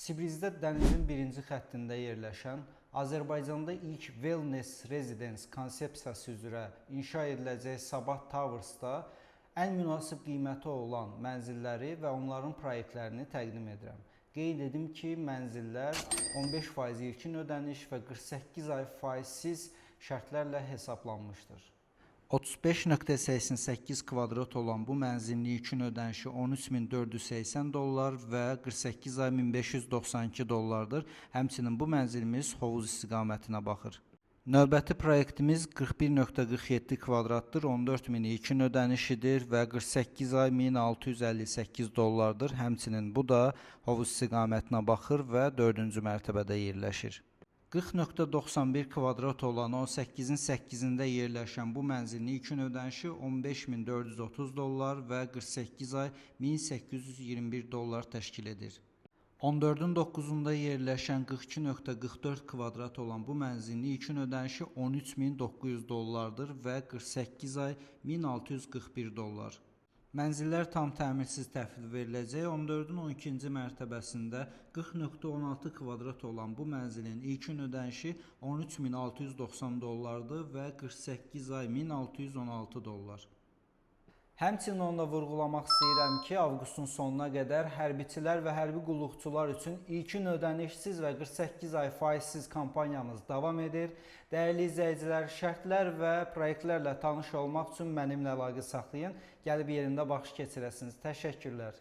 Sibrizdə dənizin birinci xəttində yerləşən, Azərbaycanda ilk Wellness Residence konsepsiyası üzrə inşa ediləcək Sabah Towersda ən münasib qiyməti olan mənzilləri və onların proyektlərini təqdim edirəm. Qeyd edim ki, mənzillər 15% ilkin ödəniş və 48 ay faizsiz şərtlərlə hesablanmışdır. 35.88 kvadrat olan bu mənzilin ilkin ödənişi $13.480 və 48 ay $1.592-dir. Həmçinin bu mənzilimiz hovuz istiqamətinə baxır. Növbəti proyektimiz 41.47 kvadratdır, 14.000 ilkin ödənişidir və 48 ay $1.658-dir. Həmçinin bu da hovuz istiqamətinə baxır və 4-cü mərtəbədə yerləşir. 40.91 kvadrat olan 18-in 8-də yerləşən bu mənzilin ilkin ödənişi $15.430 və 48 ay $1.821 təşkil edir. 14-ün 9-da yerləşən 42.44 kvadrat olan bu mənzilin ilkin ödənişi $13.900 və 48 ay $1.641. Mənzillər tam təmirsiz təhvil veriləcək. 14-ün 12-ci mərtəbəsində 40.16 kvadrat olan bu mənzilin ilkin ödənişi $13.690 və 48 ay $1.616. Həmçinin onu da vurğulamaq istəyirəm ki, avqustun sonuna qədər hərbiçilər və hərbi qulluqçular üçün ilkin ödənişsiz və 48 ay faizsiz kampanyamız davam edir. Dəyərli izləyicilər, şərtlər və proyektlərlə tanış olmaq üçün mənimlə əlaqə saxlayın. Gəlib yerində baxış keçirəsiniz. Təşəkkürlər.